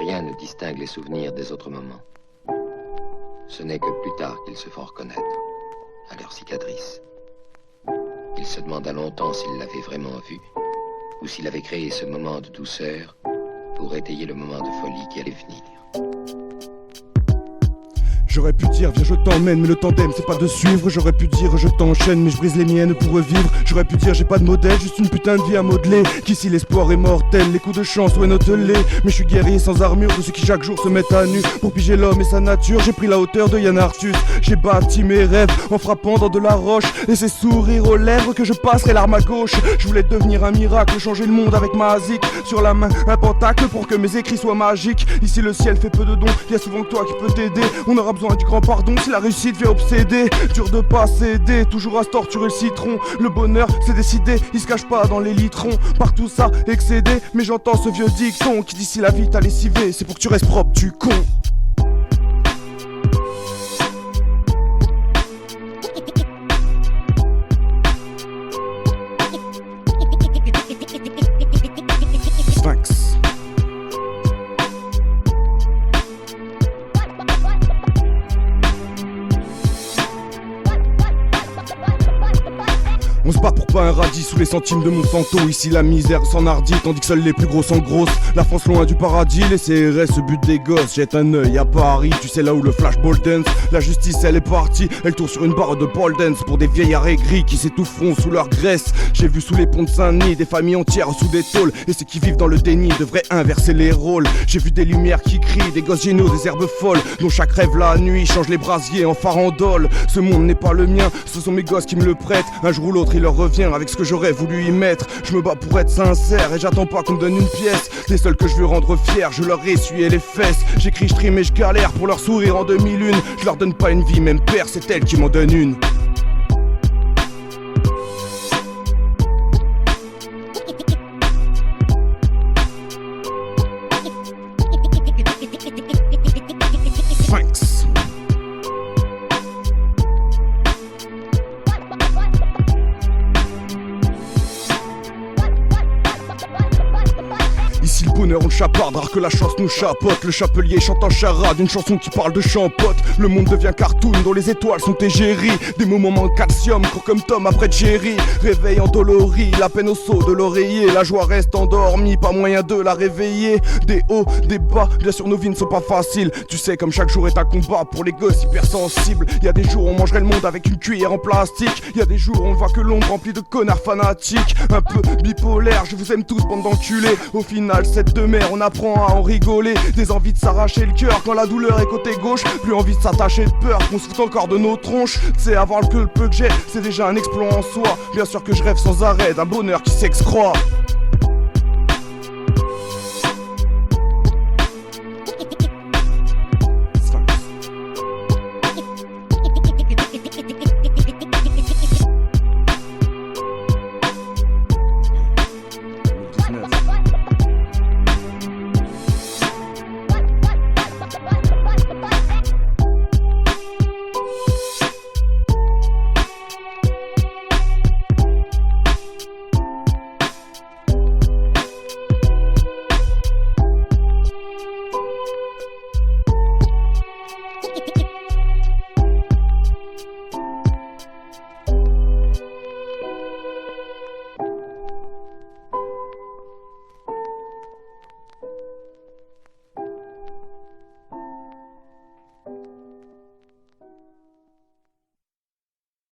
rien ne distingue les souvenirs des autres moments. Ce n'est que plus tard qu'ils se font reconnaître, à leur cicatrice. Il se demanda longtemps s'il l'avait vraiment vu, ou s'il avait créé ce moment de douceur pour étayer le moment de folie qui allait venir. J'aurais pu dire viens je t'emmène, mais le tandem c'est pas de suivre. J'aurais pu dire je t'enchaîne, mais je brise les miennes pour revivre. J'aurais pu dire j'ai pas de modèle, juste une putain de vie à modeler. Qu'ici l'espoir est mortel, les coups de chance ouais note-les. Mais je suis guerrier sans armure de ceux qui chaque jour se mettent à nu pour piger l'homme et sa nature. J'ai pris la hauteur de Yann Arthus, j'ai bâti mes rêves en frappant dans de la roche. Et c'est sourire aux lèvres que je passerai l'arme à gauche. Je voulais devenir un miracle, changer le monde avec ma zik. Sur la main un pentacle pour que mes écrits soient magiques. Ici le ciel fait peu de dons, y'a souvent que toi qui peux t'aider. On aura besoin du grand pardon si la réussite vient obséder. Dur de pas céder, toujours à se torturer le citron. Le bonheur c'est décidé, il se cache pas dans les litrons. Partout ça excédé, mais j'entends ce vieux dicton qui dit si la vie t'a lessivé, c'est pour que tu restes propre, tu con. Sphinx. On se bat pour pas un radis sous les centimes de Monsanto. Ici la misère s'enhardit, tandis que seuls les plus gros s'engrossent. La France loin du paradis, les CRS se butent des gosses. Jette un œil à Paris, tu sais là où le flashball dance. La justice elle est partie, elle tourne sur une barre de pole dance. Pour des vieillards aigris qui s'étoufferont sous leur graisse. J'ai vu sous les ponts de Saint-Denis des familles entières sous des tôles. Et ceux qui vivent dans le déni devraient inverser les rôles. J'ai vu des lumières qui crient, des gosses géniaux, des herbes folles dont chaque rêve la nuit change les brasiers en farandole. Ce monde n'est pas le mien, ce sont mes gosses qui me le prêtent. Un jour ou l'autre il leur revient avec ce que j'aurais voulu y mettre. Je me bats pour être sincère et j'attends pas qu'on me donne une pièce. Les seuls que je veux rendre fiers, je leur ai essuyé les fesses. J'écris, je trime et je galère pour leur sourire en 2001. Je leur donne pas une vie, même père, c'est elle qui m'en donne une. Sphinx. Ici le bonheur on le chaparde, rare que la chance nous chapote. Le chapelier chante en charade, une chanson qui parle de champote. Le monde devient cartoon dont les étoiles sont égéries. Des moments manquent calcium, court comme Tom après Jerry. Réveil endolori, la peine au saut de l'oreiller. La joie reste endormie, pas moyen de la réveiller. Des hauts, des bas, bien sûr nos vies ne sont pas faciles. Tu sais comme chaque jour est un combat pour les gosses hypersensibles. Y'a des jours où on mangerait le monde avec une cuillère en plastique. Y'a des jours où on voit que l'ombre remplie de connards fanatiques. Un peu bipolaire, je vous aime tous bande d'enculés. Au final cette de mer, on apprend à en rigoler. Des envies de s'arracher le cœur quand la douleur est côté gauche. Plus envie de s'attacher de peur qu'on se fout encore de nos tronches. C'est avoir le peu que j'ai, c'est déjà un exploit en soi. Bien sûr que je rêve sans arrêt d'un bonheur qui s'excroît.